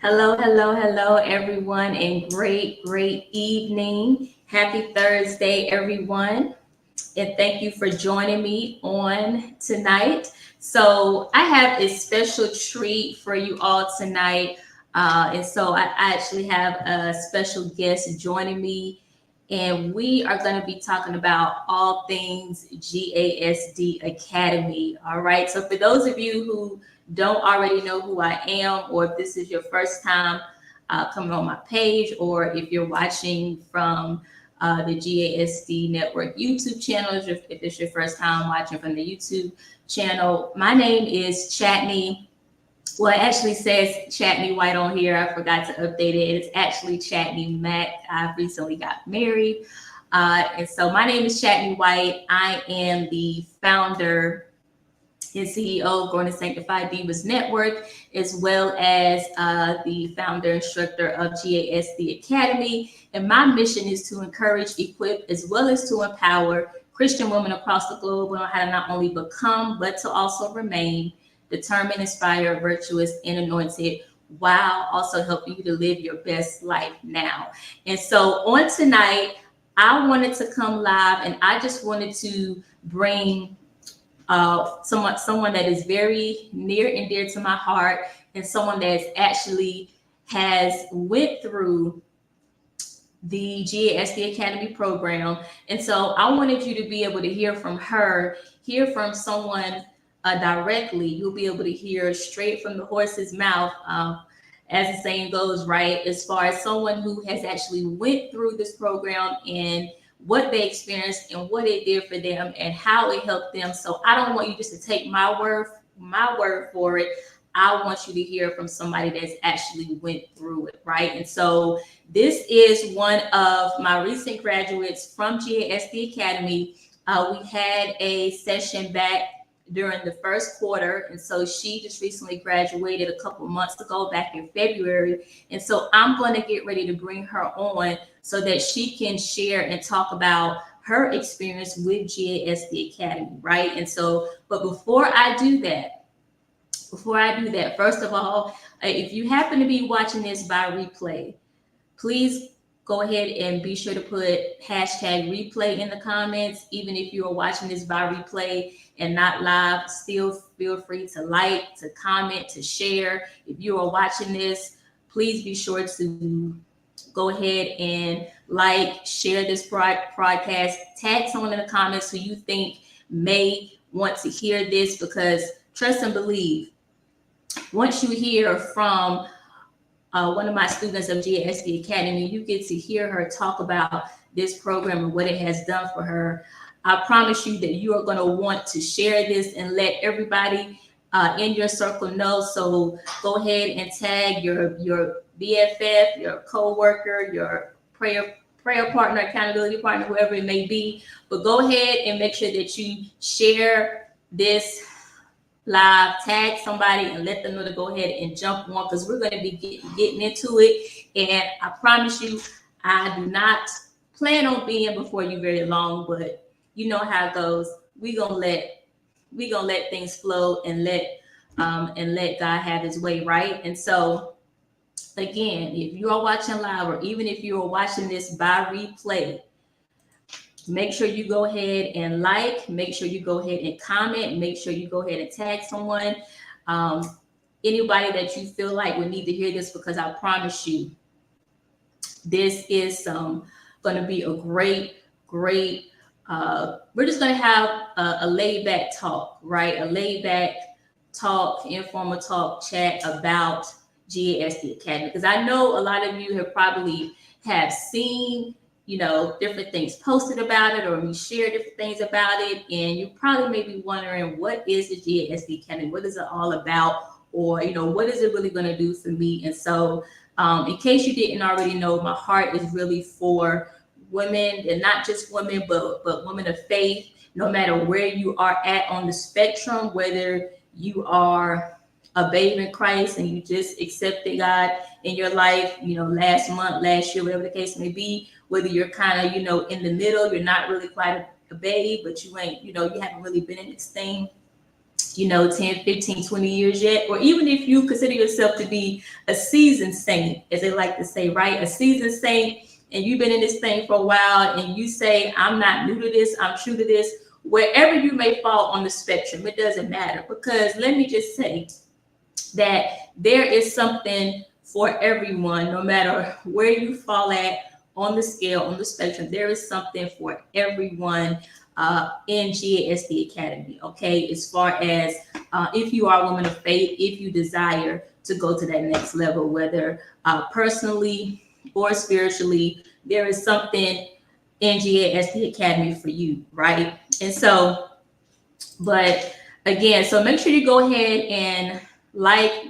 Hello, hello, hello, everyone, and great evening. Happy Thursday, everyone, and thank you for joining me on tonight. So, I have a special treat for you all tonight. I actually have a special guest joining me, and we are going to be talking about all things GASD Academy. All right. So, for those of you who don't already know who I am, or if this is your first time coming on my page, or if you're watching from the GASD Network YouTube channel, if it's your first time watching from the YouTube channel, my name is Chatney. Well, it actually says Chatney White on here. I forgot to update it. It's actually Chatney Mack. I recently got married. And so my name is Chatney White. I am the founder and CEO of Growing and Sanctified Divas Network, as well as the founder instructor of GASD Academy. And my mission is to encourage, equip, as well as to empower Christian women across the globe on how to not only become, but to also remain determined, inspired, virtuous, and anointed, while also helping you to live your best life now. And so on tonight, I wanted to come live and I just wanted to bring someone that is very near and dear to my heart, and someone that actually has went through the GASD Academy program. And so I wanted you to be able to hear from her, hear from someone directly. You'll be able to hear straight from the horse's mouth, as the saying goes, right? As far as someone who has actually went through this program and what they experienced and what it did for them and how it helped them. So I don't want you just to take my word for it. I want you to hear from somebody that's actually went through it, right? And so this is one of my recent graduates from GASD Academy. We had a session back during the first quarter, and so she just recently graduated a couple months ago, back in February. And so I'm going to get ready to bring her on so that she can share and talk about her experience with GASD Academy, right? And so, but before I do that, first of all, if you happen to be watching this by replay, please go ahead and be sure to put hashtag replay in the comments. Even if you are watching this by replay and not live, still feel free to like, to comment, to share. If you are watching this, please be sure to go ahead and like, share this broadcast, tag someone in the comments who you think may want to hear this, because trust and believe, once you hear from one of my students of GASD Academy, you get to hear her talk about this program and what it has done for her. I promise you that you are going to want to share this and let everybody in your circle know. So go ahead and tag your BFF, your co-worker, your prayer partner, accountability partner, whoever it may be. But go ahead and make sure that you share this live, tag somebody and let them know to go ahead and jump on, because we're going to be getting into it. And I promise you, I do not plan on being before you very long, but you know how it goes. We're gonna let things flow and let God have his way, right? And so again, if you are watching live, or even if you are watching this by replay, make sure you go ahead and like, make sure you go ahead and comment, make sure you go ahead and tag someone, anybody that you feel like would need to hear this, because I promise you, this is going to be a great, we're just going to have a laid back talk, right? A laid back talk, informal talk, chat about GASD Academy, because I know a lot of you have seen different things posted about it, or we share different things about it. And you probably may be wondering, what is the GASD Academy? What is it all about? Or, what is it really going to do for me? And so in case you didn't already know, my heart is really for women, and not just women, but women of faith, no matter where you are at on the spectrum, whether you are a babe in Christ and you just accepted God in your life, last month, last year, whatever the case may be, whether you're kind of, in the middle, you're not really quite a babe, but you ain't, you haven't really been in this thing 10, 15, 20 years yet, or even if you consider yourself to be a seasoned saint, as they like to say, right? A seasoned saint, and you've been in this thing for a while, and you say, I'm not new to this, I'm true to this, wherever you may fall on the spectrum, it doesn't matter. Because let me just say that there is something for everyone, no matter where you fall at on the scale, on the spectrum, there is something for everyone in GASD Academy, okay? As far as if you are a woman of faith, if you desire to go to that next level, whether personally or spiritually, there is something in GASD Academy for you, right? And so, but again, so make sure you go ahead and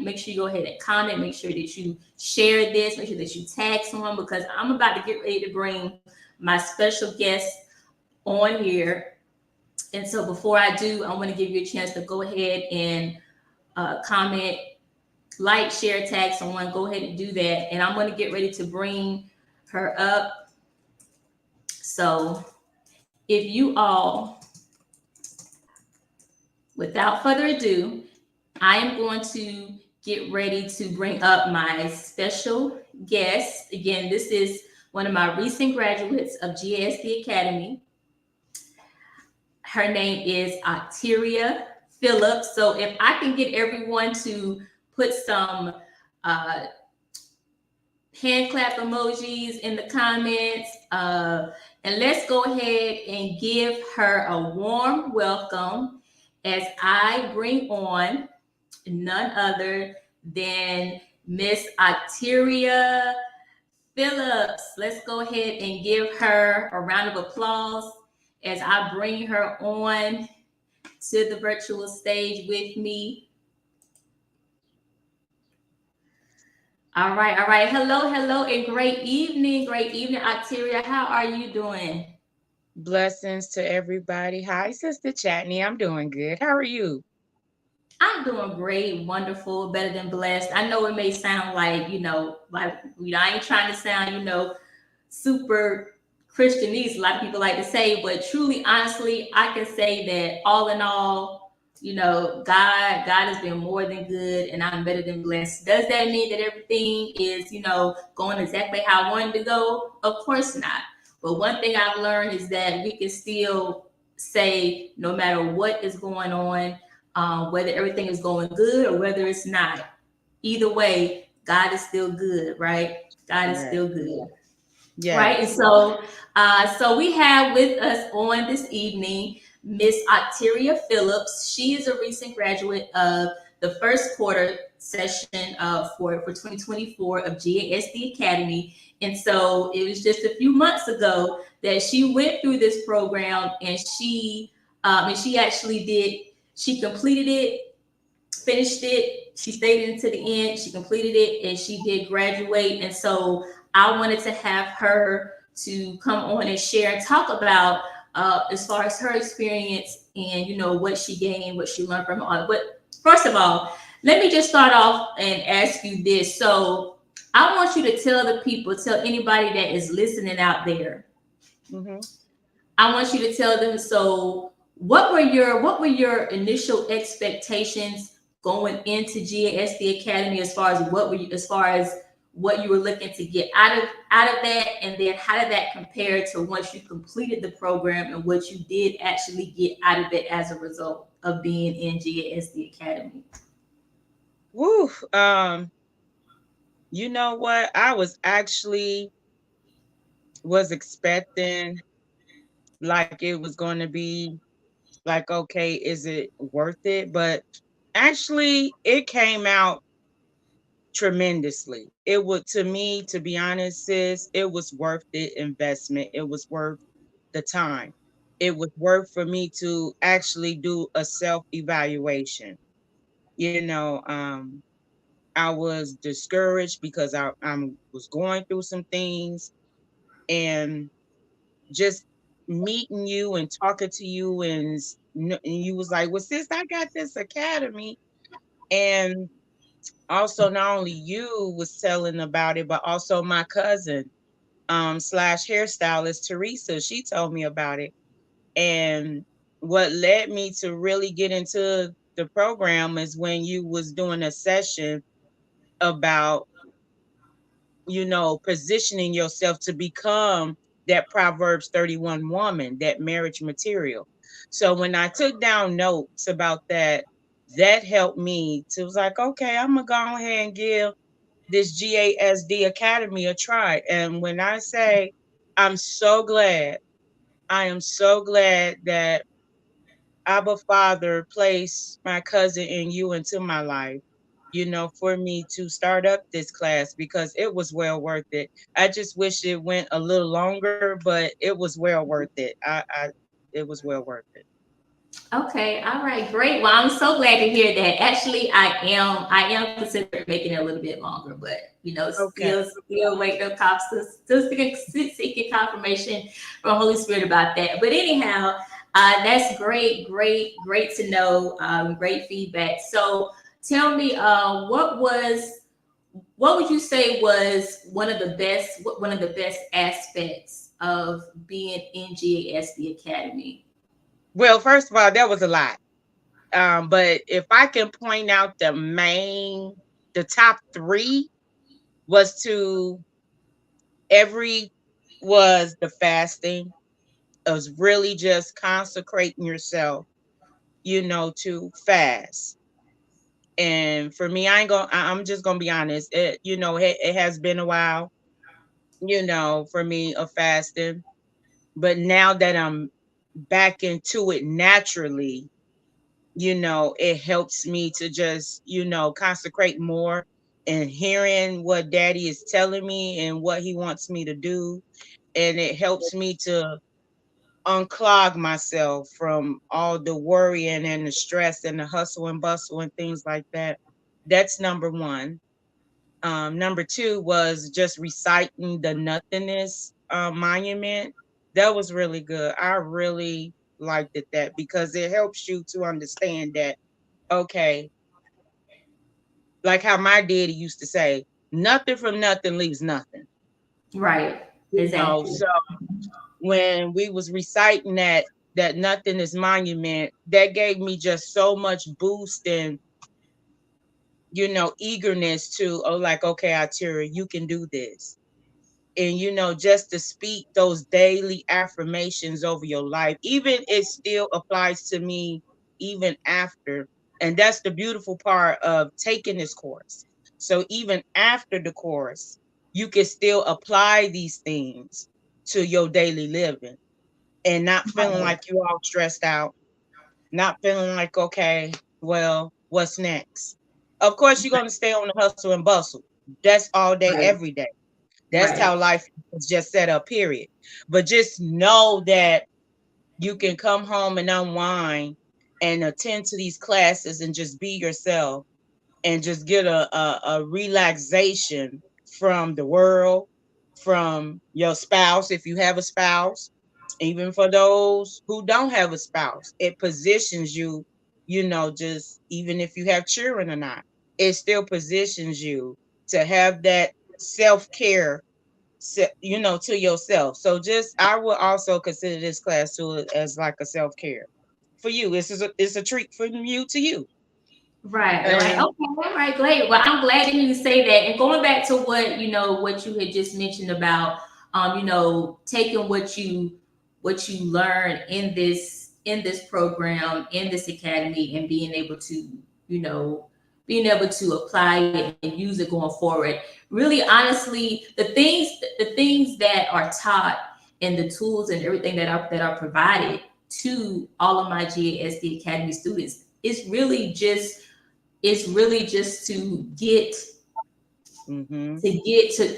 make sure you go ahead and comment, make sure that you share this, make sure that you tag someone, because I'm about to get ready to bring my special guest on here. And so before I do, I want to give you a chance to go ahead and comment, share, tag someone. Go ahead and do that. And I'm going to get ready to bring her up. So if you all, without further ado, I am going to get ready to bring up my special guest. Again, this is one of my recent graduates of GASD Academy. Her name is Octtiria Phillips. So if I can get everyone to put some hand clap emojis in the comments, and let's go ahead and give her a warm welcome as I bring on none other than Miss Octtiria Phillips. Let's go ahead and give her a round of applause as I bring her on to the virtual stage with me. All right, all right. Hello, hello, and great evening, Octtiria. How are you doing? Blessings to everybody. Hi, Sister Chatney. I'm doing good. How are you? I'm doing great, wonderful, better than blessed. I know it may sound like, I ain't trying to sound, super Christianese, a lot of people like to say, but truly, honestly, I can say that all in all, God has been more than good, and I'm better than blessed. Does that mean that everything is, going exactly how I wanted to go? Of course not. But one thing I've learned is that we can still say, no matter what is going on, whether everything is going good or whether it's not, either way, God is still good, right? God is Yes. still good. Right. And Yes. so we have with us on this evening Miss Octtiria Phillips. She is a recent graduate of the first quarter session for 2024 of GASD Academy. And so it was just a few months ago that she went through this program, and she actually she completed it, finished it. She stayed into the end. She completed it, and she did graduate. And so I wanted to have her to come on and share and talk about as far as her experience and what she gained, what she learned from it. But first of all, let me just start off and ask you this. So I want you to tell the people, tell anybody that is listening out there. Mm-hmm. I want you to tell them. So what were your initial expectations going into GASD Academy as far as what you were looking to get out of that, and then how did that compare to once you completed the program and what you did actually get out of it as a result of being in GASD Academy? Woo. You know what? I was expecting like it was going to be like, okay, is it worth it? But actually, it came out tremendously. It would, to me, to be honest, sis, it was worth the investment. It was worth the time. It was worth for me to actually do a self evaluation. You know, I was discouraged because I was going through some things, and just meeting you and talking to you, and you was like, well, sis, I got this academy. And also, not only you was telling about it, but also my cousin, slash hairstylist Teresa, she told me about it. And what led me to really get into the program is when you was doing a session about, positioning yourself to become that Proverbs 31 woman, that marriage material. So when I took down notes about that, that helped me to was like, okay, I'm gonna go ahead and give this GASD Academy a try. And when I say I'm so glad, I am so glad that Abba Father placed my cousin and you into my life, for me to start up this class, because it was well worth it. I just wish it went a little longer, but it was well worth it. It was well worth it. Okay, all right, great. Well, I'm so glad to hear that. Actually, I am considering making it a little bit longer, but Okay. still waiting on cops, still seeking confirmation from Holy Spirit about that. But anyhow, that's great to know. Great feedback. So tell me, what would you say was one of the best aspects of being in GASD Academy? Well, first of all, that was a lot. But if I can point out the top three was to every was the fasting. It was really just consecrating yourself, to fast. And for me, I'm just gonna be honest. It has been a while, for me of fasting. But now that I'm back into it naturally, it helps me to just, consecrate more and hearing what daddy is telling me and what he wants me to do. And it helps me to unclog myself from all the worrying and the stress and the hustle and bustle and things like that. That's number one. Number two was just reciting the nothingness monument. That was really good. I really liked it, that because it helps you to understand that, okay, like how my daddy used to say, nothing from nothing leaves nothing. Right. Exactly. So when we was reciting that nothingness monument, that gave me just so much boost and eagerness to, oh, like, okay, Octtiria, you can do this. And just to speak those daily affirmations over your life, even it still applies to me even after. And that's the beautiful part of taking this course. So even after the course, you can still apply these things to your daily living and not feeling like you all stressed out, not feeling like, okay, well, what's next? Of course, you're going to stay on the hustle and bustle. That's all day, Right. every day. That's Right. how life is just set up, period. But just know that you can come home and unwind and attend to these classes and just be yourself and just get a relaxation from the world, from your spouse, if you have a spouse, even for those who don't have a spouse. It positions you, just even if you have children or not, it still positions you to have that self-care, to yourself. So just I would also consider this class too as like a self-care for you. It's a treat from you to you. Right, right. And Okay, all right, great. Well, I'm glad to hear you say that. And going back to what you had just mentioned about taking what you learn in this program, in this academy, and you know, being able to apply it and use it going forward. Really honestly, the things that are taught and the tools and everything that are provided to all of my GASD Academy students is really just mm-hmm, to get to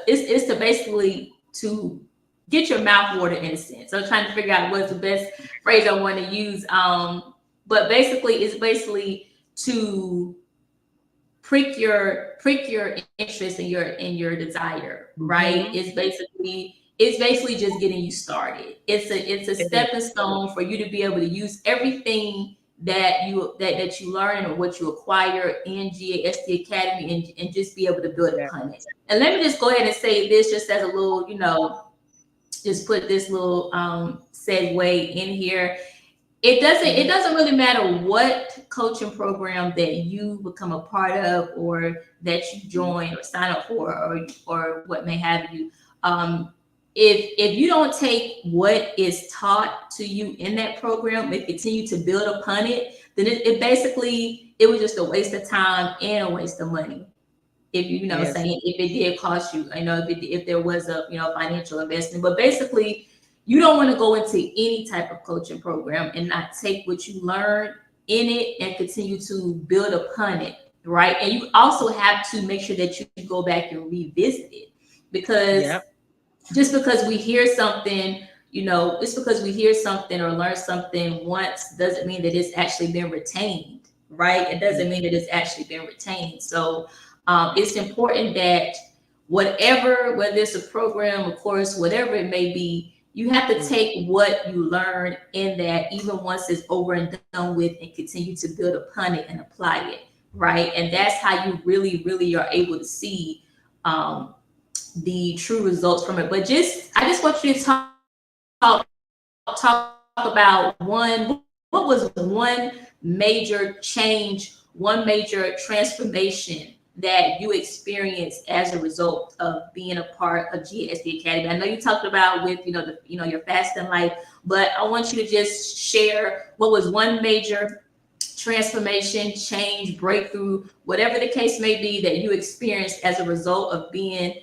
it's to basically to get your mouth watered in a sense. So I'm trying to figure out what's the best phrase I want to use. But basically it's basically to prick your interest and your desire, right? mm-hmm, It's basically it's basically just getting you started. It's a It is. stepping stone for you to be able to use everything that you learn or what you acquire in GASD Academy, and just be able to build Yeah. upon it. And let me just go ahead and say this just as a little, just put this little segue in here. It Mhm. doesn't really matter what coaching program that you become a part of, or that you Mhm. join or sign up for, or what may have you. um, if you don't take what is taught to you in that program and continue to build upon it, then it basically, it was just a waste of time and a waste of money. If Yes. saying, if it did cost you, if there was a financial investment. But basically, you don't want to go into any type of coaching program and not take what you learn in it and continue to build upon it, right? And you also have to make sure that you go back and revisit it, because Yep. just because we hear something, just because we hear something or learn something once doesn't mean that it's actually been retained, right? It doesn't mean that it's actually been retained. So it's important that whether it's a program, of course, whatever it may be, you have to Mhm. take what you learn in that, even once it's over and done with, and continue to build upon it and apply it, right? And that's how you really, really are able to see um, the true results from it. But I just want you to talk about what was one major change, one major transformation that you experienced as a result of being a part of GSD Academy. I know you talked about with your fasting life, but I want you to just share what was one major transformation, change, breakthrough, whatever the case may be, that you experienced as a result of being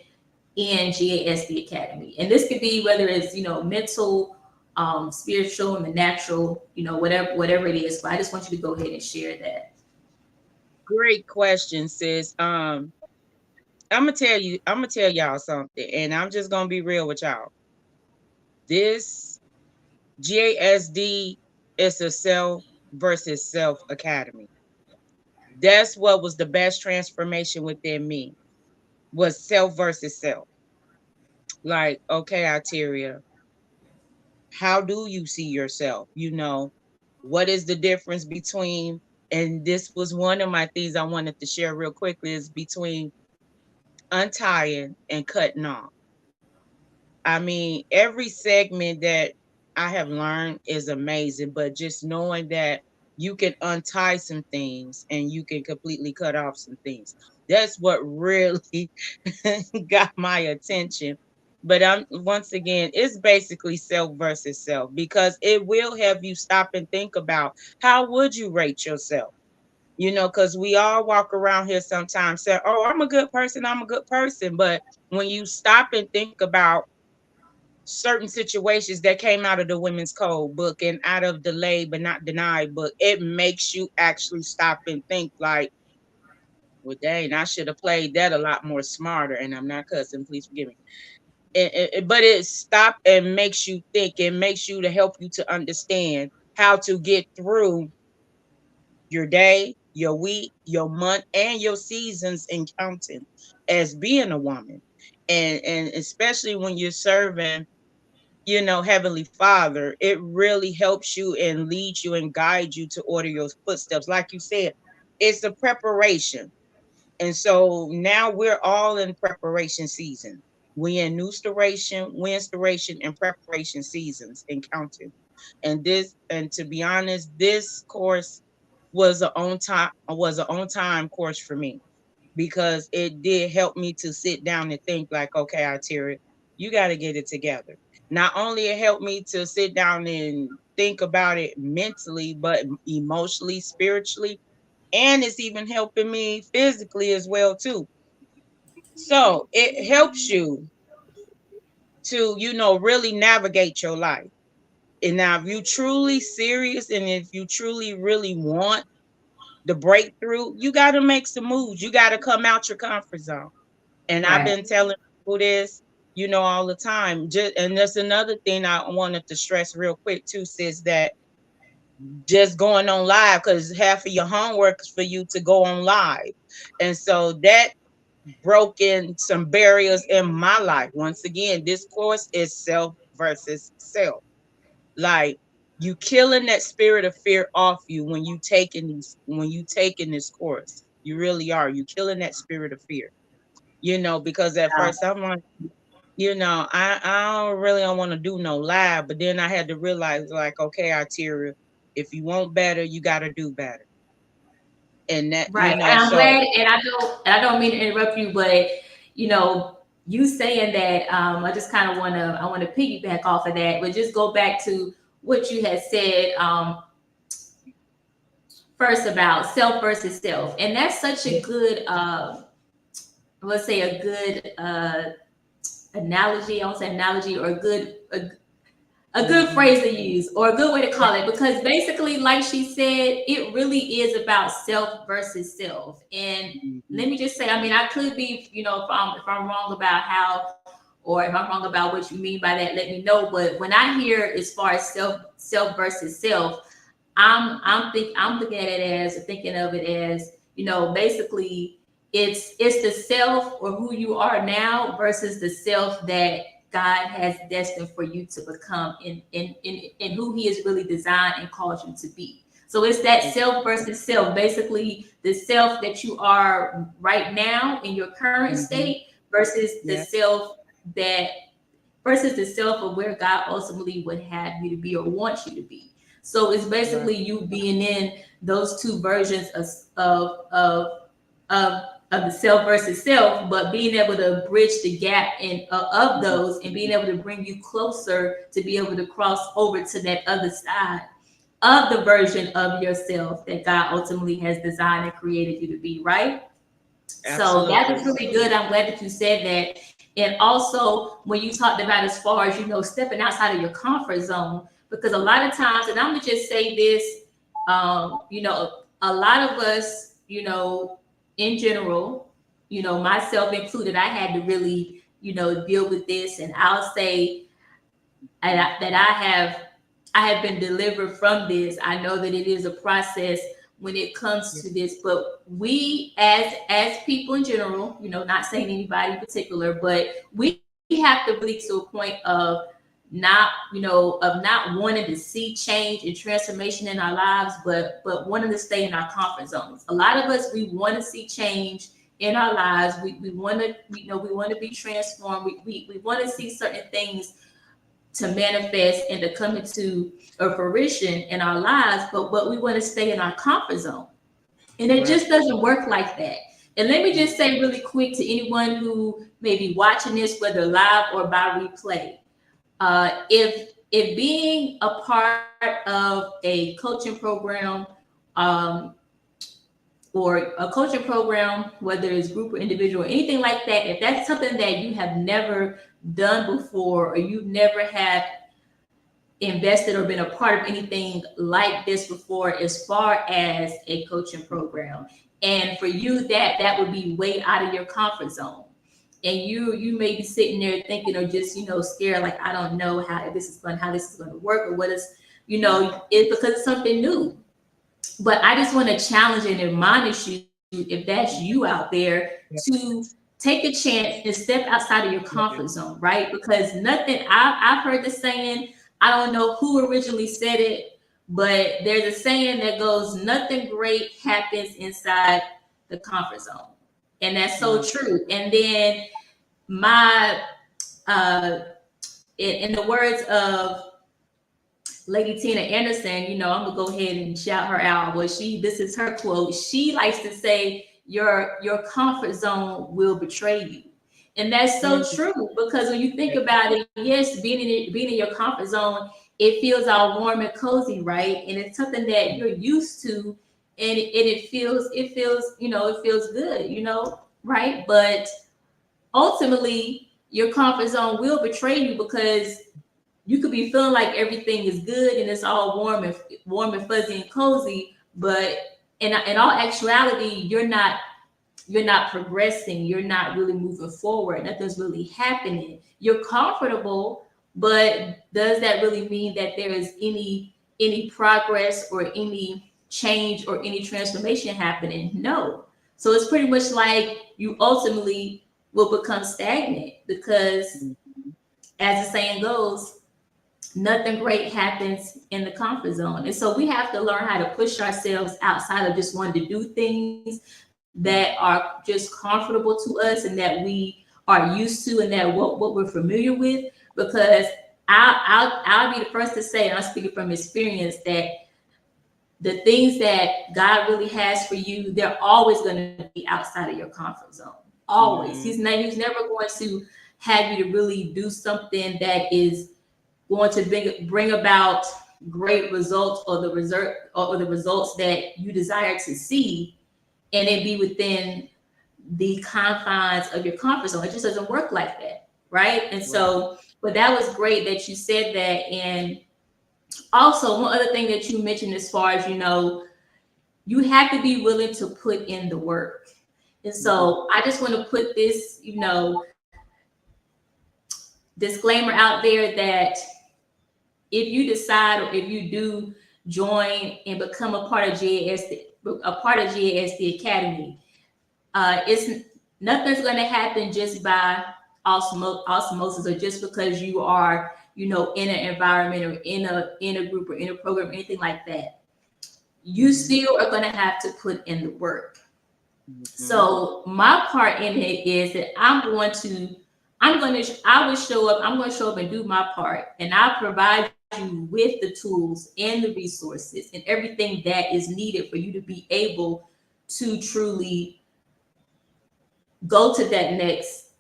in GASD Academy. And this could be whether it's, mental, spiritual, and the natural, whatever it is. But I just want you to go ahead and share that. Great question, sis. I'm gonna tell y'all something, and I'm just gonna be real with y'all. This GASD is a self versus self academy. That's what was the best transformation within me, was self versus self. Like, okay, Octtiria, how do you see yourself? What is the difference between, and this was one of my things I wanted to share real quickly, is between untying and cutting off. I mean, every segment that I have learned is amazing, but just knowing that you can untie some things and you can completely cut off some things. That's what really got my attention. But I'm once again, it's basically self versus self, because it will have you stop and think about, how would you rate yourself? Because we all walk around here sometimes say, "Oh, I'm a good person, I'm a good person." But when you stop and think about certain situations that came out of the women's code book and out of the lay but not denied book, it makes you actually stop and think like, well, dang, I should have played that a lot more smarter. And I'm not cussing, please forgive me. But it stop and makes you think, and makes you to help you to understand how to get through your day, your week, your month, and your seasons in counting as being a woman. And especially when you're serving, Heavenly Father, it really helps you and leads you and guides you to order your footsteps. Like you said, it's a preparation. And so now we're all in preparation season. We in new storation, winstoration, and preparation seasons and counting. And to be honest, this course was a on time course for me, because it did help me to sit down and think like, okay, Arteria, you got to get it together. Not only it helped me to sit down and think about it mentally, but emotionally, spiritually, and it's even helping me physically as well too. So it helps you to, really navigate your life. And now if you truly serious, and if you truly really want the breakthrough, you got to make some moves. You got to come out your comfort zone. And I've Right. been telling people this, all the time. And that's another thing I wanted to stress real quick too, sis, that just going on live, because half of your homework is for you to go on live. And so that broken some barriers in my life. Once again, this course is self versus self. Like, you killing that spirit of fear off you when you taking this course. You really are. You killing that spirit of fear. Because at Yeah. first I'm like, I don't really don't want to do no live, but then I had to realize, like, okay, Octtiria, if you want better, you got to do better. And that, Right. And I'm so glad, and I don't mean to interrupt you, but you know, you saying that, I just kind of I want to piggyback off of that, but just go back to what you had said, first about self versus self. And that's such a good, let's say a good analogy. I won't say analogy, or a good mhm, phrase to use, or a good way to call it, because basically, like she said, it really is about self versus self. And mhm, let me just say, I mean, I could be, if I'm wrong about how, or if I'm wrong about what you mean by that, let me know. But when I hear as far as self versus self, I'm looking at it as, thinking of it as, basically it's the self, or who you are now, versus the self that God has destined for you to become, in who He has really designed and called you to be. So it's that self versus self, basically the self that you are right now in your current mhm, state, versus the yeah, self that versus the self of where God ultimately would have you to be or wants you to be. So it's right, basically you being in those two versions of of the self versus self, but being able to bridge the gap of mhm, those, and being able to bring you closer to be able to cross over to that other side of the version of yourself that God ultimately has designed and created you to be, right? So that absolutely, was really good. I'm glad that you said that. And also, when you talked about, as far as, stepping outside of your comfort zone, because a lot of times, and I'm gonna just say this, a lot of us, in general, myself included, I had to really, deal with this. And I'll say, that I have been delivered from this. I know that it is a process when it comes yeah, to this, but we, as people in general, not saying anybody in particular, but we have to really get to a point of not wanting to see change and transformation in our lives, but wanting to stay in our comfort zones. A lot of us, we want to see change in our lives. We want to, we want to be transformed. We want to see certain things to manifest and to come into a fruition in our lives, but we want to stay in our comfort zone. And it right, just doesn't work like that. And let me mm, just say really quick to anyone who may be watching this, whether live or by replay, if being a part of a coaching program, um, or a coaching program, whether it's group or individual, or anything like that, if that's something that you have never done before, or you never have invested or been a part of anything like this before, as far as a coaching program, and for you, that would be way out of your comfort zone, and you may be sitting there thinking, or just, scared, like, I don't know how this is going to work, or what is, it's because it's something new. But I just want to challenge and admonish you, if that's you out there, yeah, to take a chance and step outside of your yeah, comfort zone, right? Because nothing, I've heard the saying, I don't know who originally said it, but there's a saying that goes, nothing great happens inside the comfort zone. And that's so right, true. And then my, uh, in the words of Lady Tina Anderson, I'm gonna go ahead and shout her out. Well, this is her quote. She likes to say, your comfort zone will betray you. And that's so mhm, true, because when you think yeah, about it, yes, being in your comfort zone, it feels all warm and cozy, right? And it's something that you're used to, and it feels good, right? But ultimately, your comfort zone will betray you, because you could be feeling like everything is good and it's all warm and fuzzy and cozy, but in all actuality, you're not progressing, you're not really moving forward, nothing's really happening. You're comfortable, but does that really mean that there is any progress, or any change, or any transformation happening? No. So it's pretty much like you ultimately will become stagnant because, as the saying goes, nothing great happens in the comfort zone. And so we have to learn how to push ourselves outside of just wanting to do things that are just comfortable to us and that we are used to and that what we're familiar with. Because I'll be the first to say, and I'm speaking from experience, that the things that God really has for you, they're always going to be outside of your comfort zone. Always. He's never going to have you to really do something that is going to bring about great results or the results that you desire to see, and it be within the confines of your comfort zone. It just doesn't work like that, right? And so, but that was great that you said that. And also, one other thing that you mentioned, as far as you have to be willing to put in the work. And so, I just want to put this, disclaimer out there that if you decide or if you do join and become a part of GASD Academy, it's nothing's going to happen just by osmosis or just because you are, in an environment or in a group or in a program, or anything like that. You still are going to have to put in the work. So my part in it is that I will show up. I'm going to show up and do my part, and I'll provide you with the tools and the resources and everything that is needed for you to be able to truly go to that next,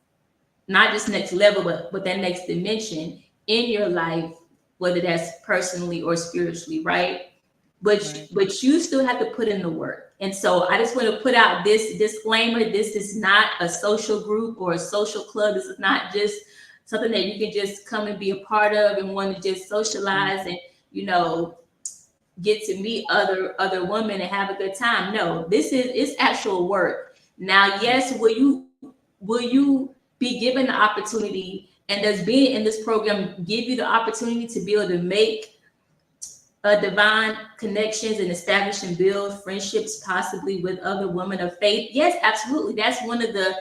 not just next level, but that next dimension in your life, whether that's personally or spiritually, right? But you still have to put in the work. And so I just want to put out this disclaimer. This is not a social group or a social club. This is not just something that you can just come and be a part of and want to just socialize and, get to meet other women and have a good time. No, it's actual work. Now, yes, will you be given the opportunity, and does being in this program give you the opportunity to be able to make divine connections and establish and build friendships, possibly with other women of faith? Yes, absolutely. That's one of the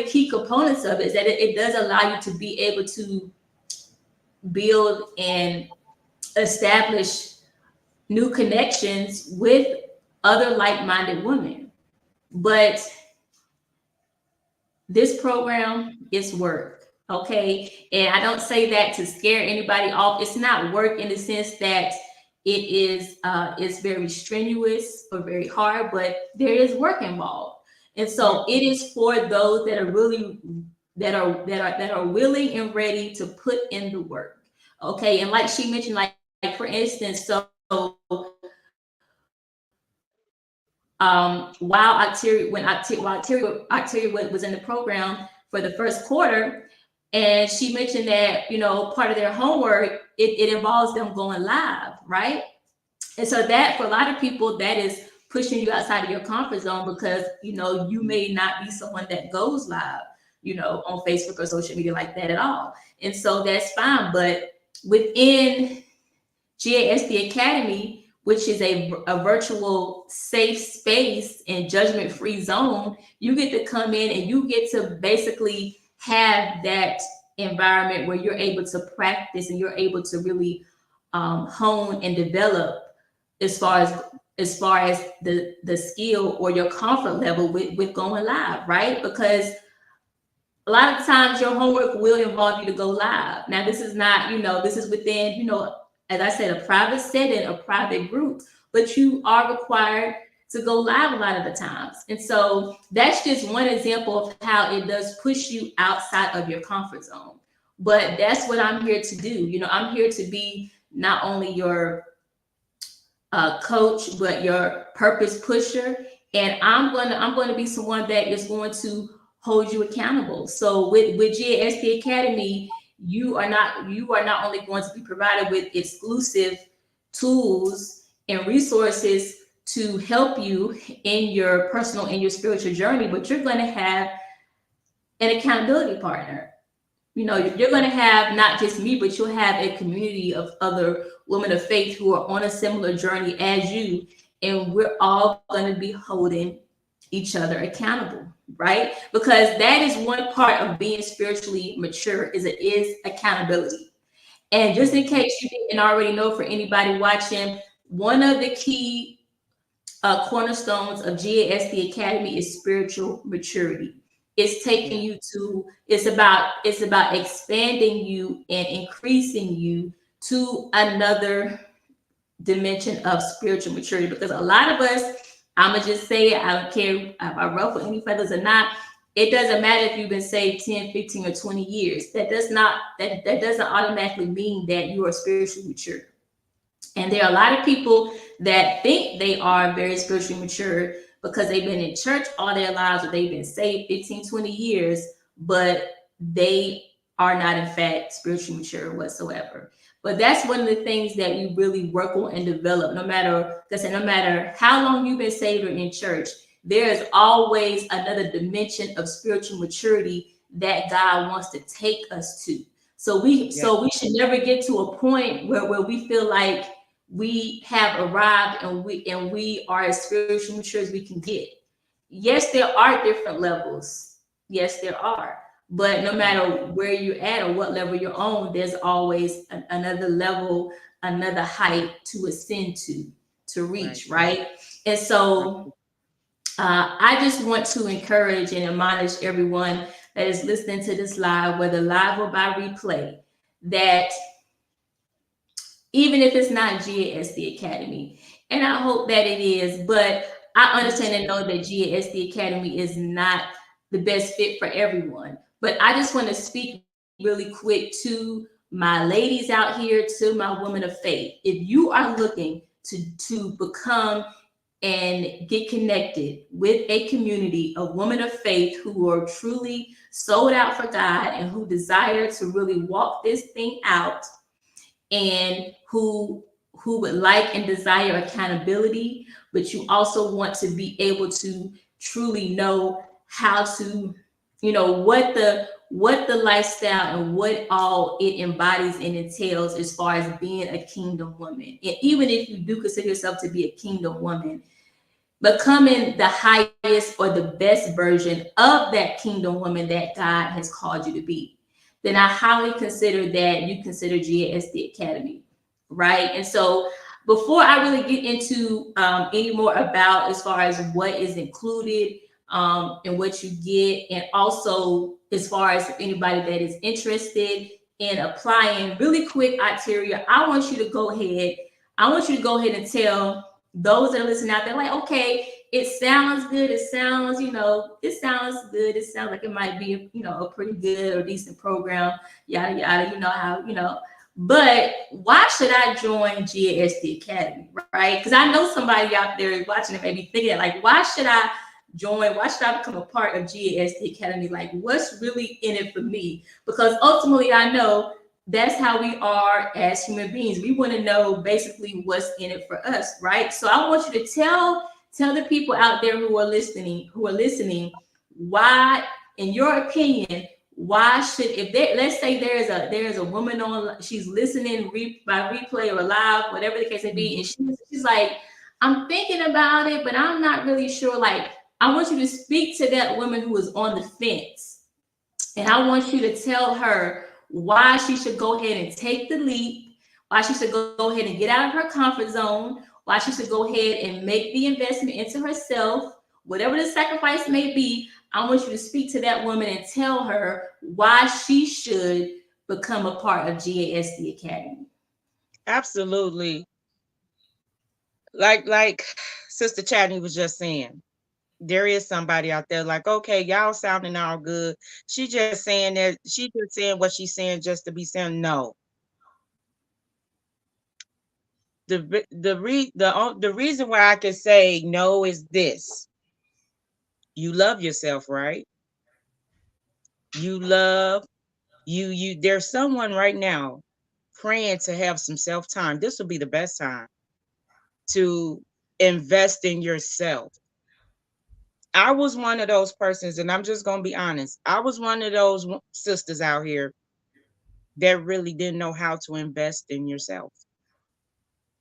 key components of it, is that it does allow you to be able to build and establish new connections with other like-minded women. But this program is work, okay? And I don't say that to scare anybody off. It's not work in the sense that it is it's very strenuous or very hard, but there is work involved. And so it is for those that are really that are willing and ready to put in the work. Okay. And like she mentioned, like for instance, so while Octtiria was in the program for the first quarter, and she mentioned that part of their homework, it involves them going live, right? And so that, for a lot of people, that is pushing you outside of your comfort zone, because you may not be someone that goes live on Facebook or social media like that at all. And so that's fine. But within GASD Academy, which is a virtual safe space and judgment-free zone, you get to come in and you get to basically have that environment where you're able to practice and you're able to really hone and develop as far as the skill or your comfort level with going live, right? Because a lot of times your homework will involve you to go live. Now, this is not, this is within, as I said, a private setting, a private group, but you are required to go live a lot of the times. And so that's just one example of how it does push you outside of your comfort zone. But that's what I'm here to do. I'm here to be not only your coach, but your purpose pusher. And I'm going to be someone that is going to hold you accountable. So with GASD Academy, you are not only going to be provided with exclusive tools and resources to help you in your personal and your spiritual journey, but you're going to have an accountability partner. You're going to have not just me, but you'll have a community of other women of faith who are on a similar journey as you. And we're all going to be holding each other accountable, right? Because that is one part of being spiritually mature is it is accountability. And just in Mhm. case you didn't already know, for anybody watching, one of the key cornerstones of GASD Academy is spiritual maturity. It's taking Yeah. you to, it's about expanding you and increasing you to another dimension of spiritual maturity. Because a lot of us, I'ma just say it, I don't care if I ruffle any feathers or not. It doesn't matter if you've been saved 10, 15, or 20 years. That doesn't automatically mean that you are spiritually mature. And there are a lot of people that think they are very spiritually mature because they've been in church all their lives or they've been saved 15, 20 years, but they are not, in fact, spiritually mature whatsoever. But that's one of the things that we really work on and develop. No matter how long you've been saved or in church, there is always another dimension of spiritual maturity that God wants to take us to. Yeah. So we should never get to a point where we feel like we have arrived and we are as spiritually mature as we can get. Yes, there are different levels. Yes, there are. But no Yeah. matter where you're at or what level you're on, there's always another level, another height to ascend to Right. reach, right? And so Absolutely. I just want to encourage and admonish everyone that is listening to this live, whether live or by replay, that even if it's not GASD Academy. And I hope that it is, but I understand and know that GASD Academy is not the best fit for everyone. But I just want to speak really quick to my ladies out here, to my women of faith. If you are looking to become and get connected with a community of women of faith who are truly sold out for God and who desire to really walk this thing out, and who would like and desire accountability, but you also want to be able to truly know how to, what the lifestyle and what all it embodies and entails as far as being a kingdom woman. And even if you do consider yourself to be a kingdom woman, becoming the highest or the best version of that kingdom woman that God has called you to be, then I highly consider that you consider GASD Academy, right? And so, before I really get into any more about as far as what is included and what you get, and also as far as anybody that is interested in applying, really quick, Octtiria, I want you to go ahead and tell those that are listening out there, like, okay, it sounds good. It sounds, it sounds good. It sounds like it might be, a pretty good or decent program, yada, yada, but why should I join GASD Academy, right? Because I know somebody out there watching it may be thinking, like, why should I join? Why should I become a part of GASD Academy? Like, what's really in it for me? Because ultimately, I know that's how we are as human beings. We want to know basically what's in it for us, right? So I want you to tell the people out there who are listening, why, in your opinion, why should, if they, let's say there's a woman on, she's listening by replay or live, whatever the case may be, and Mhm. she's like, I'm thinking about it, but I'm not really sure. Like, I want you to speak to that woman who is on the fence, and I want you to tell her why she should go ahead and take the leap, why she should go ahead and get out of her comfort zone, why she should go ahead and make the investment into herself, whatever the sacrifice may be. I want you to speak to that woman and tell her why she should become a part of GASD Academy. Absolutely. Like Sister Chadney was just saying, there is somebody out there like, okay, y'all sounding all good. She just saying what she's saying just to be saying. No. The reason why I can say no is this. You love yourself, right? You love you there's someone right now praying to have some self-time. This will be the best time to invest in yourself. I was one of those persons, and I'm just going to be honest. I was one of those sisters out here that really didn't know how to invest in yourself.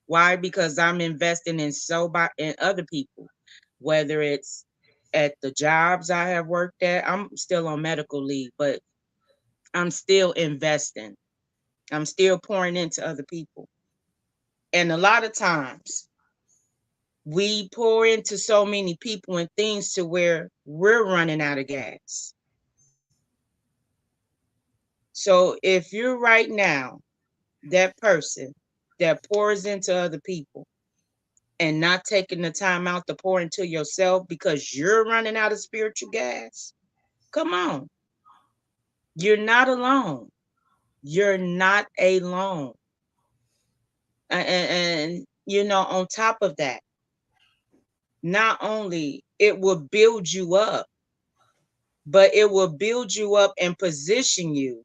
Why? Because I'm investing in other people, whether it's at the jobs I have worked at. I'm still on medical leave, but I'm still investing. I'm still pouring into other people. And a lot of times we pour into so many people and things to where we're running out of gas. So if you're right now that person that pours into other people and not taking the time out to pour into yourself because you're running out of spiritual gas, come on. You're not alone. You're not alone. And on top of that, not only it will build you up, but it will build you up and position you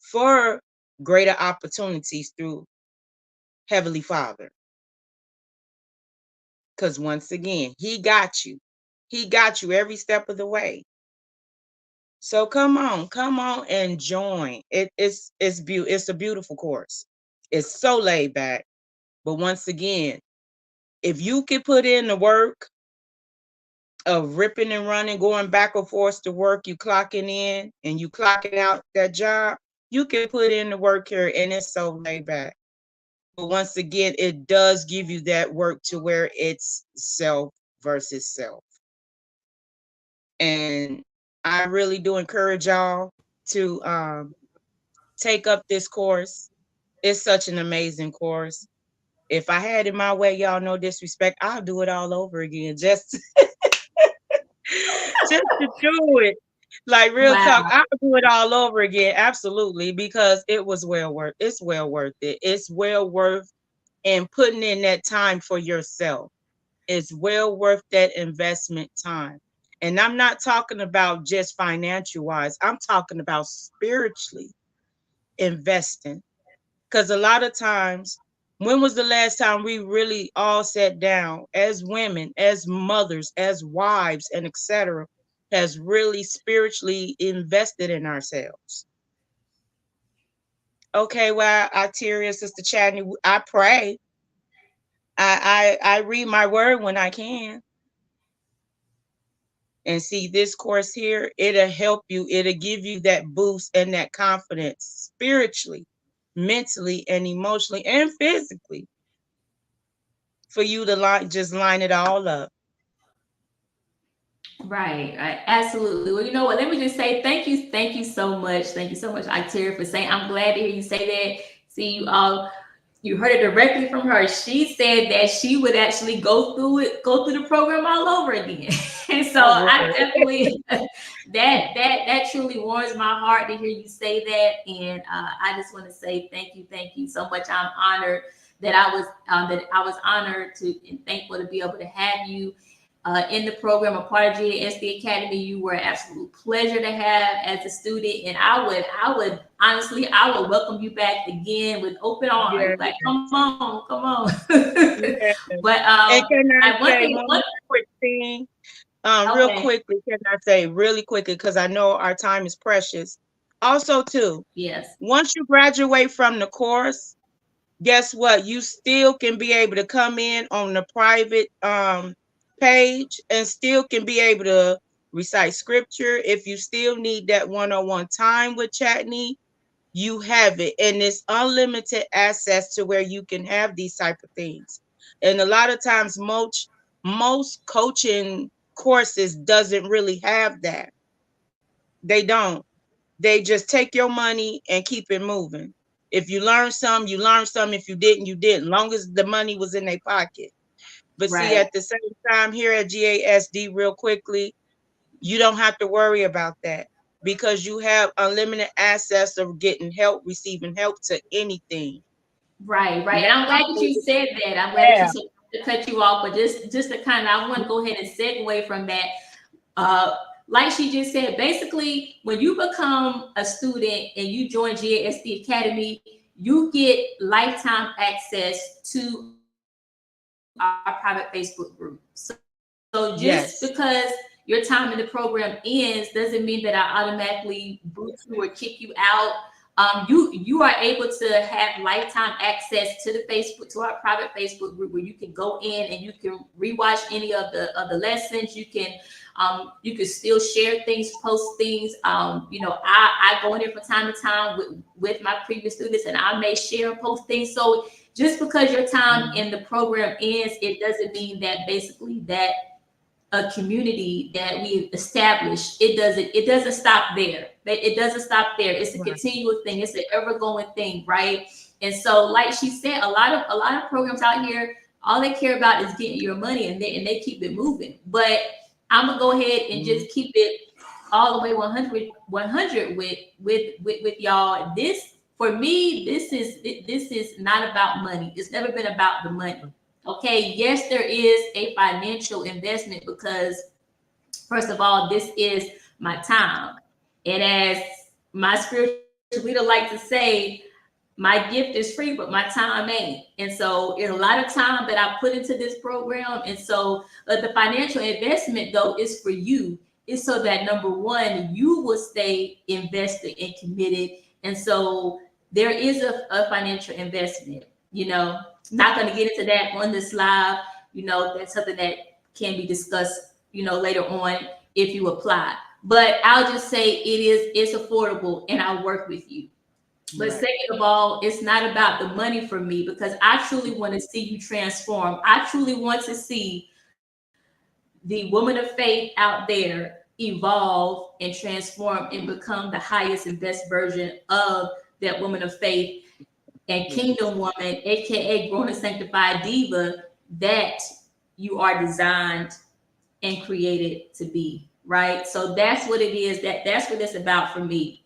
for greater opportunities through Heavenly Father. Because once again, He got you. He got you every step of the way. So come on and join. It's a beautiful course. It's so laid back. But once again, if you can put in the work of ripping and running, going back and forth to work, you clocking in and you clocking out that job, you can put in the work here and it's so laid back. But once again, it does give you that work to where it's self versus self. And I really do encourage y'all to take up this course. It's such an amazing course. If I had it my way, y'all, no disrespect, I'll do it all over again. Just to do it. Like real Wow. talk, I'll do it all over again. Absolutely. Because it's well worth it. It's well worth and putting in that time for yourself. It's well worth that investment time. And I'm not talking about just financial wise. I'm talking about spiritually investing. Because a lot of times, when was the last time we really all sat down as women, as mothers, as wives, and etc., has really spiritually invested in ourselves? Okay, well, Octtiria, Sister Chadney, I pray. I read my word when I can. And see, this course here, it'll help you. It'll give you that boost and that confidence spiritually, mentally, and emotionally, and physically for you to just line it all up. Right, absolutely. Well, you know what? Let me just say thank you thank you so much, Octavia, for saying. I'm glad to hear you say that. See, you heard it directly from her. She said that she would actually go through the program all over again. And so Oh, I Lord. definitely that truly warms my heart to hear you say that. And I just want to say thank you so much. I'm honored that I was honored to and thankful to be able to have you in the program, a part of GASD Academy. You were an absolute pleasure to have as a student, and I would honestly, I would welcome you back again with open arms. Yes, Like, come on. yes. But And can I I one say thing, one more quick thing? Real okay, quickly, can I say really quickly, because I know our time is precious. Also, too, yes, once you graduate from the course, guess what? You still can be able to come in on the private page and still can be able to recite scripture. If you still need that one-on-one time with Chatney, you have it, and it's unlimited access to where you can have these type of things. And a lot of times most coaching courses doesn't really have that. They don't. They just take your money and keep it moving. If you learn some, you learn some. If you didn't, you didn't. Long as the money was in their pocket. But see, right. at the same time, here at GASD, real quickly, you don't have to worry about that because you have unlimited access of getting help, receiving help to anything. Right. Now, And I'm glad that you said that. I'm glad that you yeah, said to cut you off, but just to kind of, I want to go ahead and segue from that. Uh, like she just said, basically, when you become a student and you join GASD Academy, you get lifetime access to our private Facebook group. So just because your yes, time in the program ends doesn't mean that I automatically boot you or kick you out You are able to have lifetime access to the Facebook, to our private Facebook group, where you can go in and you can rewatch any of the lessons. You can still share things, post things. I go in there from time to time with my previous students, and I may share and post things. So just because your time in the program ends, it doesn't mean that basically that a community that we established, it doesn't stop there. It doesn't stop there. It's a continual thing. It's an ever going thing, right? And so, like she said, a lot of programs out here, all they care about is getting your money, and they keep it moving. But I'm gonna go ahead and just keep it all the way 100 with y'all. This, for me, this is not about money. It's never been about the money. Okay, yes, there is a financial investment because, first of all, this is my time. And as my spiritual leader like to say, my gift is free, but my time ain't. And so it's a lot of time that I put into this program. And so the financial investment, though, is for you. It's so that, number one, you will stay invested and committed. And so there is a financial investment, not going to get into that on this live. That's something that can be discussed, later on if you apply. But I'll just say it's affordable, and I'll work with you. But second of all, it's not about the money for me, because I truly want to see you transform. I truly want to see the woman of faith out there evolve and transform and become the highest and best version of that woman of faith and kingdom woman, aka grown and sanctified diva, that you are designed and created to be, right? So that's what it is. That's what it's about for me.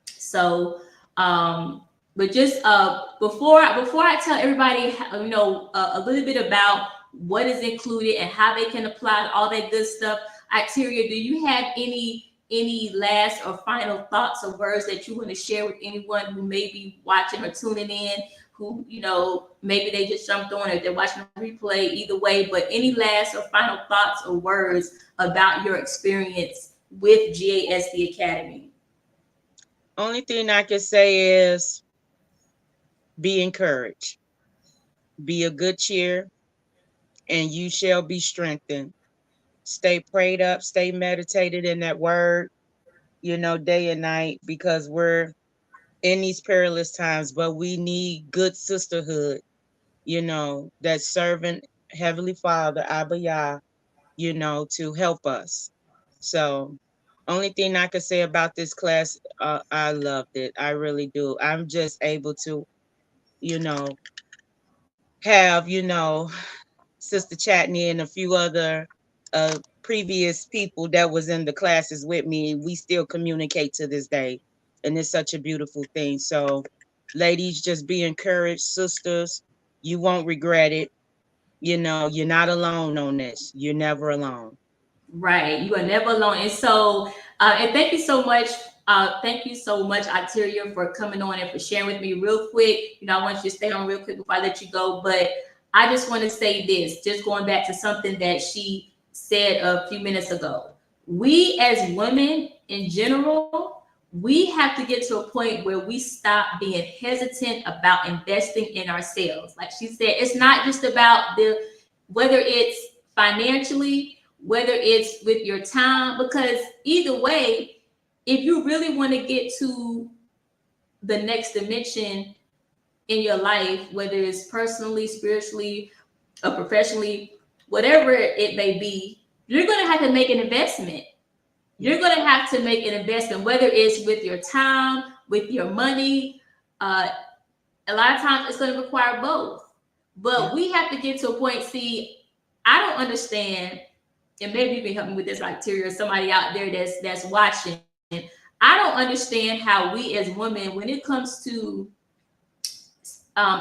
So, but just before I tell everybody, a little bit about what is included and how they can apply all that good stuff, Octtiria, do you have any last or final thoughts or words that you want to share with anyone who may be watching or tuning in, who, maybe they just jumped on, or they're watching a replay, either way, but any last or final thoughts or words about your experience with GASD Academy? Only thing I can say is be encouraged, be a good cheer, and you shall be strengthened. Stay prayed up, stay meditated in that word, day and night, because we're in these perilous times, but we need good sisterhood, that serving Heavenly Father, Abba Yah, to help us. So, only thing I could say about this class, I loved it. I really do. I'm just able to, you know, have, Sister Chatney and a few other previous people that was in the classes with me. We still communicate to this day. And it's such a beautiful thing. So, ladies, just be encouraged. Sisters, you won't regret it. You're not alone on this. You're never alone. Right. You are never alone. And so, and thank you so much. Thank you so much, Octtiria, for coming on and for sharing with me real quick. I want you to stay on real quick before I let you go. But I just want to say this, just going back to something that she said a few minutes ago. We as women in general, we have to get to a point where we stop being hesitant about investing in ourselves. Like she said, it's not just about whether it's financially, whether it's with your time, because either way, if you really want to get to the next dimension in your life, whether it's personally, spiritually, or professionally, whatever it may be, you're going to have to make an investment. You're going to have to make an investment, whether it's with your time, with your money. A lot of times it's going to require both. But we have to get to a point. See, I don't understand, and maybe you can help me with this, Octtiria, or somebody out there that's watching. I don't understand how we as women, when it comes to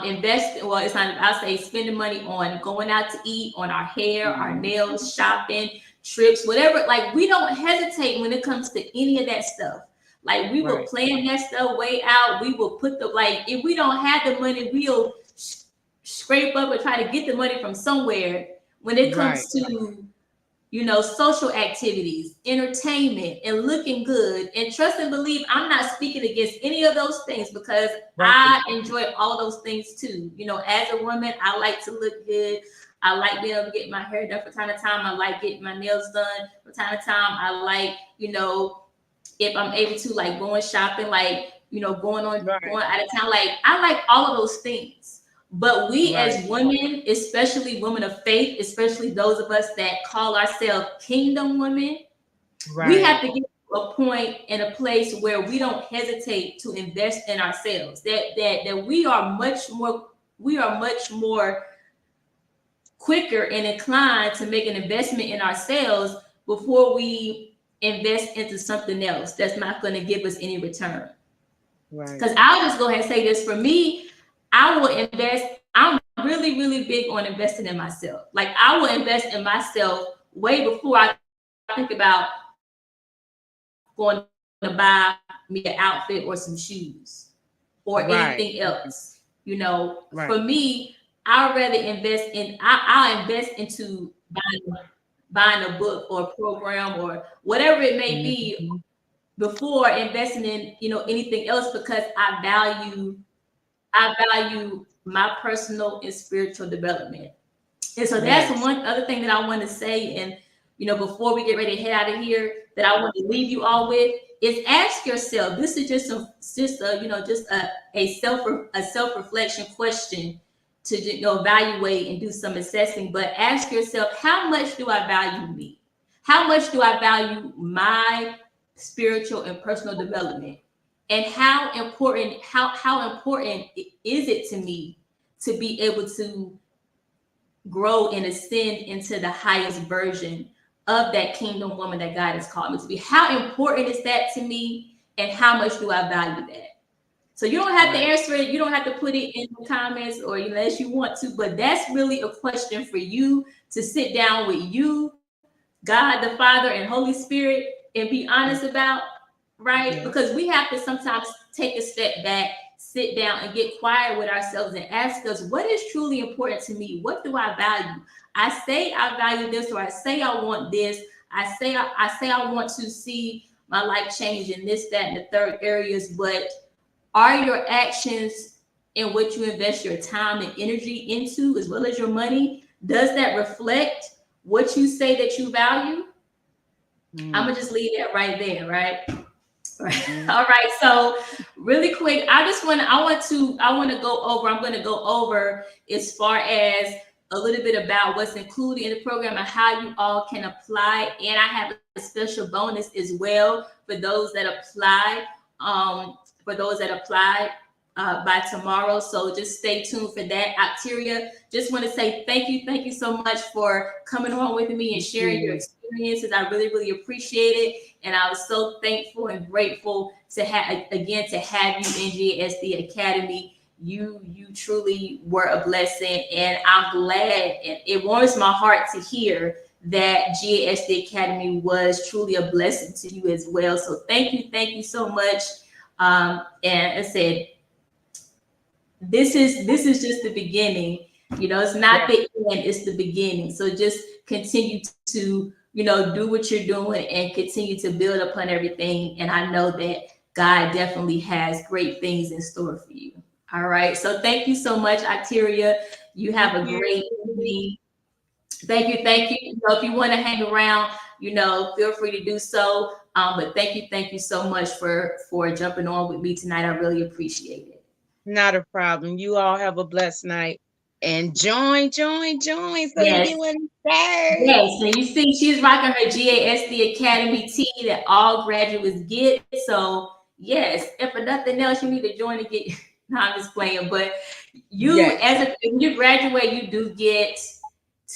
invest, well, it's not, I'll say spending money on going out to eat, on our hair, our nails, shopping, trips, whatever. Like, we don't hesitate when it comes to any of that stuff. Like, we will plan that stuff way out. We will put if we don't have the money, we'll scrape up and try to get the money from somewhere when it comes to social activities, entertainment, and looking good. And trust and believe, I'm not speaking against any of those things because Right. I enjoy all those things too. As a woman, I like to look good. I like being able to get my hair done from time to time. I like getting my nails done from time to time. I like, if I'm able to, like going shopping, like, going Right. out of town. Like, I like all of those things. But we Right. as women, especially women of faith, especially those of us that call ourselves kingdom women, we have Right. to get to a point and a place where we don't hesitate to invest in ourselves. That we are much more quicker and inclined to make an investment in ourselves before we invest into something else that's not going to give us any return. Right. Because I'll just go ahead and say this, for me, I will invest. I'm really, really big on investing in myself. Like, I will invest in myself way before I think about going to buy me an outfit or some shoes or Right. anything else. For Right. me, I'd rather invest in, I'll invest into buying a book or a program or whatever it may be Mhm. before investing in, anything else, because I value my personal and spiritual development. And so that's Yes. one other thing that I want to say. And, before we get ready to head out of here, that I want to leave you all with is ask yourself. This is just a self-reflection question to, evaluate and do some assessing. But ask yourself, how much do I value me? How much do I value my spiritual and personal development? And how important is it to me to be able to grow and ascend into the highest version of that kingdom woman that God has called me to be? How important is that to me? And how much do I value that? So you don't have to Right. answer it. You don't have to put it in the comments or unless you want to, but that's really a question for you to sit down with you, God the Father, and Holy Spirit, and be honest about, right? Yeah. Because we have to sometimes take a step back, sit down, and get quiet with ourselves and ask us, what is truly important to me? What do I value? I say I value this, or I say I want this. I say I want to see my life change in this, that, and the third areas, but are your actions and what you invest your time and energy into, as well as your money, does that reflect what you say that you value? I'm Mm. gonna just leave that right there, right? Right. Mm. All right. So really quick, I want to go over. I'm going to go over as far as a little bit about what's included in the program and how you all can apply. And I have a special bonus as well for those that apply. For those that apply by tomorrow. So just stay tuned for that. Octtiria, just want to say thank you so much for coming on with me and Thank sharing your you. experiences. I really, really appreciate it. And I was so thankful and grateful to have you in GASD Academy. You truly were a blessing, and I'm glad, and it warms my heart to hear that GASD Academy was truly a blessing to you as well. So thank you so much. And I said, this is just the beginning. It's not Yes. the end, it's the beginning. So just continue to, do what you're doing and continue to build upon everything. And I know that God definitely has great things in store for you. All right. So thank you so much, Octtiria. You Thank have a you. great evening. Thank you. If you want to hang around, feel free to do so. But thank you so much for jumping on with me tonight. I really appreciate it. Not a problem. You all have a blessed night. And join so you Yes. get one third. Yes, and you see, she's rocking her GASD Academy tee that all graduates get. So, yes, and for nothing else, you need to join and get. No, I'm just playing, but Yes. when you graduate, you do get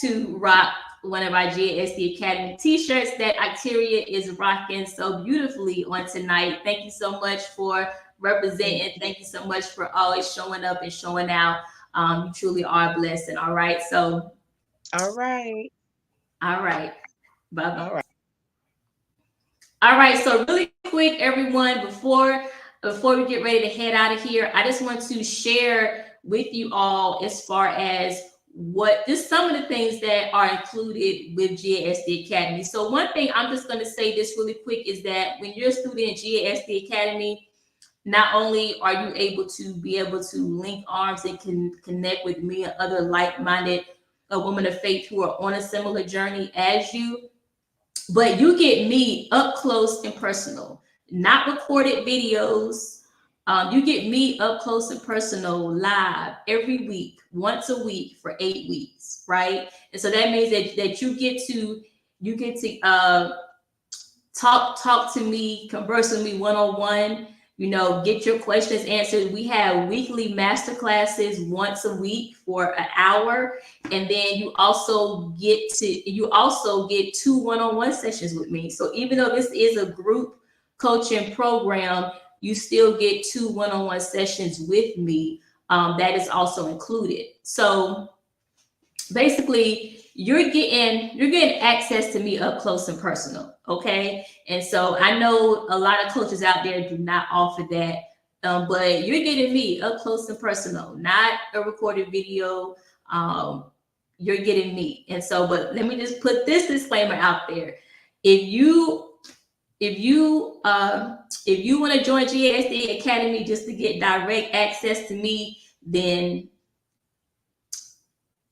to rock one of our GASD Academy t-shirts that Octtiria is rocking so beautifully on tonight. Thank you so much for representing. Thank you so much for always showing up and showing out. You truly are a blessing. All right, so. All right. All right. Bye bye. All right. All right. So really quick, everyone, before we get ready to head out of here, I just want to share with you all as far as just some of the things that are included with GASD Academy. So one thing I'm just going to say this really quick is that when you're a student in GASD Academy, not only are you able to link arms and connect with me and other like-minded women of faith who are on a similar journey as you, but you get me up close and personal, not recorded videos. You get me up close and personal live every week, once a week for 8 weeks, right? And so that means that you get to talk to me, converse with me one-on-one, get your questions answered. We have weekly master classes once a week for an hour, and then you also get two one-on-one sessions with me. So even though this is a group coaching program, you still get two one-on-one sessions with me. That is also included. So basically, you're getting access to me up close and personal, okay? And so I know a lot of coaches out there do not offer that, but you're getting me up close and personal, not a recorded video. You're getting me. And so, but let me just put this disclaimer out there: if you want to join GASD Academy just to get direct access to me, then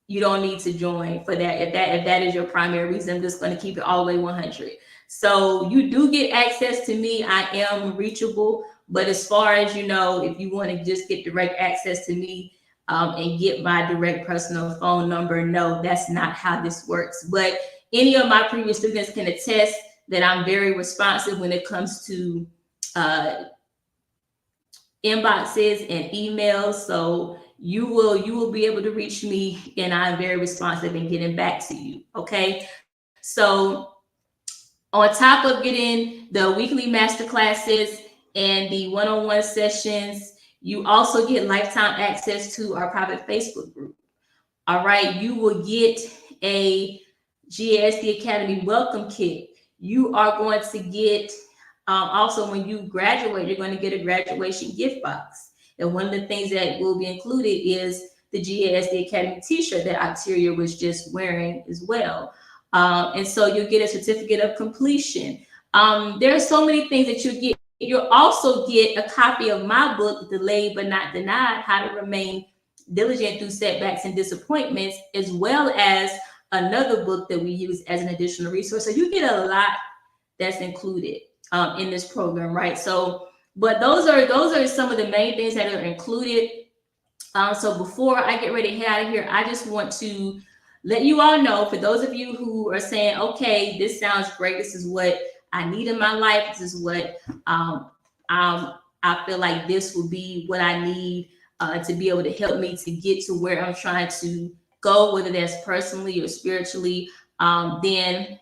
you don't need to join for that. If that is your primary reason, I'm just going to keep it all the way 100. So you do get access to me. I am reachable, but as far as if you want to just get direct access to me and get my direct personal phone number, no, that's not how this works. But any of my previous students can attest that I'm very responsive when it comes to inboxes and emails. So you will be able to reach me, and I'm very responsive in getting back to you. Okay. So on top of getting the weekly master classes and the one-on-one sessions, you also get lifetime access to our private Facebook group. All right. You will get a GASD Academy welcome kit. You are going to get also, when you graduate, you're going to get a graduation gift box. And one of the things that will be included is the GASD Academy t-shirt that Octtiria was just wearing as well. And so you'll get a certificate of completion. There are so many things that you get. You'll also get a copy of my book, Delayed But Not Denied: How to Remain Diligent Through Setbacks and Disappointments, as well as another book that we use as an additional resource. So you get a lot that's included in this program, right? So, but those are some of the main things that are included. So before I get ready to head out of here, I just want to let you all know, for those of you who are saying, okay, this sounds great, this is what I need in my life, this is what I feel like this will be what I need to be able to help me to get to where I'm trying to go, whether that's personally or spiritually, then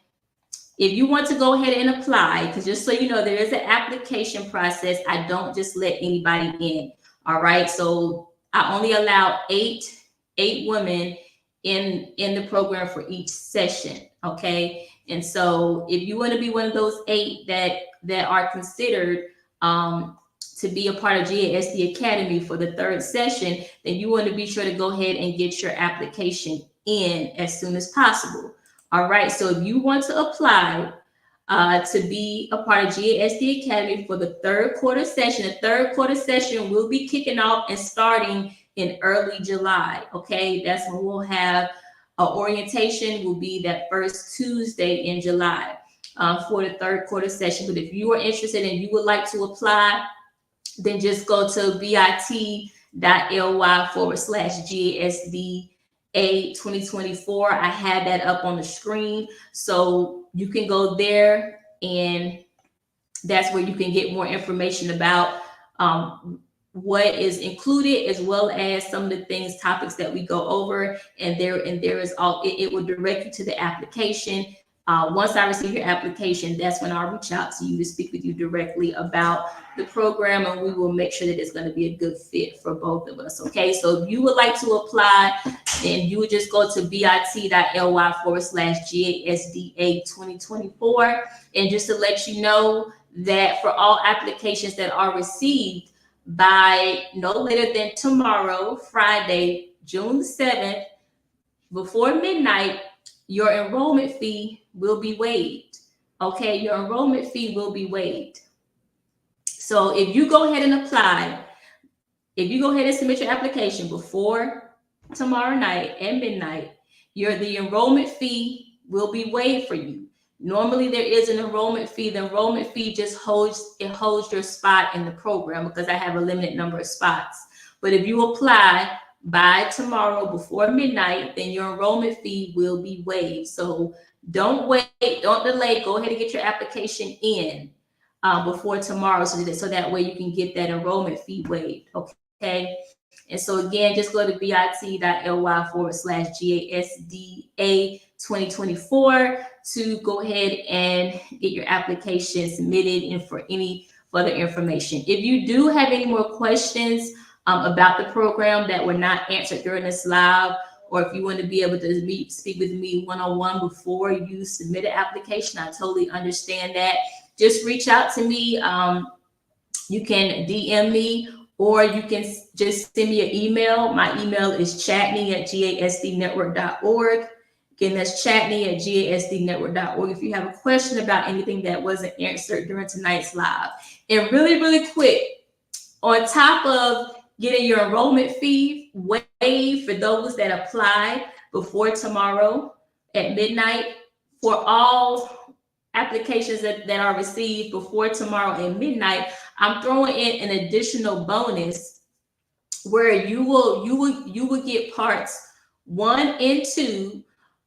if you want to go ahead and apply, because just so you know, there is an application process. I don't just let anybody in. All right. So I only allow eight women in the program for each session. Okay. And so if you want to be one of those 8 that are considered to be a part of GASD Academy for the 3rd session, then you want to be sure to go ahead and get your application in as soon as possible. All right, so if you want to apply to be a part of GASD Academy for the 3rd quarter session, the 3rd quarter session will be kicking off and starting in early July. Okay, that's when we'll have orientation. Will be that first Tuesday in July for the 3rd quarter session. But if you are interested and you would like to apply, then just go to bit.ly/GASD A 2024. I had that up on the screen, so you can go there, and that's where you can get more information about what is included, as well as some of the topics that we go over. And there is all, it will direct you to the application. Once I receive your application, that's when I'll reach out to you to speak with you directly about the program, and we will make sure that it's going to be a good fit for both of us. Okay, so if you would like to apply, then you would just go to bit.ly/GASDA 2024. And just to let you know that for all applications that are received by no later than tomorrow, Friday, June 7th, before midnight, your enrollment fee will be waived. Okay, your enrollment fee will be waived. So if you go ahead and apply, if you go ahead and submit your application before tomorrow night at midnight, the enrollment fee will be waived for you. Normally there is an enrollment fee. The enrollment fee just holds your spot in the program because I have a limited number of spots. But if you apply by tomorrow before midnight, then your enrollment fee will be waived. So don't wait, don't delay. Go ahead and get your application in before tomorrow, so that way you can get that enrollment fee waived. Okay. And so again, just go to bit.ly/GASDA 2024 to go ahead and get your application submitted and for any further information. If you do have any more questions about the program that were not answered during this live, or if you want to be able to speak with me one-on-one before you submit an application, I totally understand that. Just reach out to me. You can DM me, or you can just send me an email. My email is chatney@gasdnetwork.org. Again, that's chatney@gasdnetwork.org if you have a question about anything that wasn't answered during tonight's live. And really, really quick, on top of getting your enrollment fee waived for those that apply before tomorrow at midnight, for all applications that are received before tomorrow at midnight, I'm throwing in an additional bonus where you will get parts 1 and 2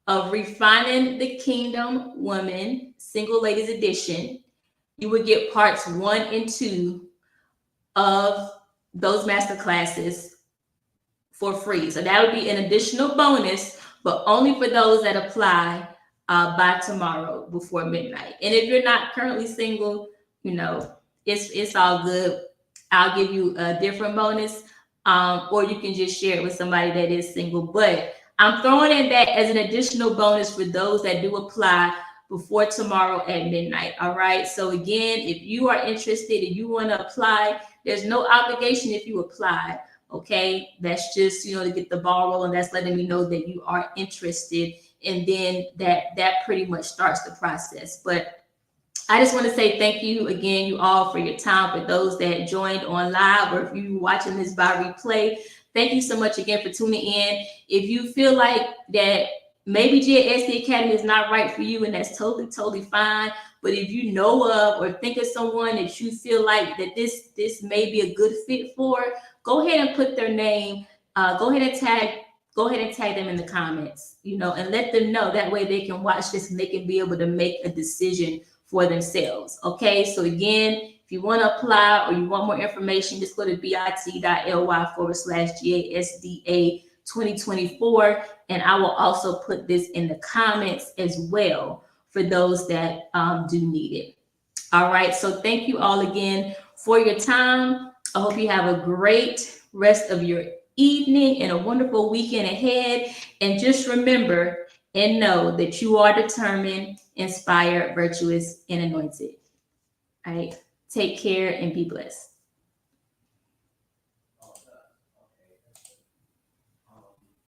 of Refining the Kingdom Woman Single Ladies Edition. You would get parts 1 and 2 of those master classes for free. So that would be an additional bonus, but only for those that apply by tomorrow before midnight. And if you're not currently single, it's all good. I'll give you a different bonus, or you can just share it with somebody that is single. But I'm throwing in that as an additional bonus for those that do apply before tomorrow at midnight. All right. So again, if you are interested and you want to apply, there's no obligation if you apply. Okay. That's just, to get the ball rolling. That's letting me know that you are interested. And then that pretty much starts the process. But I just want to say thank you again, you all, for your time. For those that joined on live, or if you're watching this by replay, thank you so much again for tuning in. If you feel like that maybe GASD Academy is not right for you, and that's totally, totally fine. But if you know of or think of someone that you feel like that this may be a good fit for, go ahead and put their name. Go ahead and tag them in the comments, and let them know. That way they can watch this and they can be able to make a decision for themselves. Okay. So again, if you want to apply or you want more information, just go to bit.ly/GASDA 2024. And I will also put this in the comments as well for those that do need it. All right. So thank you all again for your time. I hope you have a great rest of your evening and a wonderful weekend ahead. And just remember and know that you are determined, inspired, virtuous, and anointed. All right. Take care and be blessed.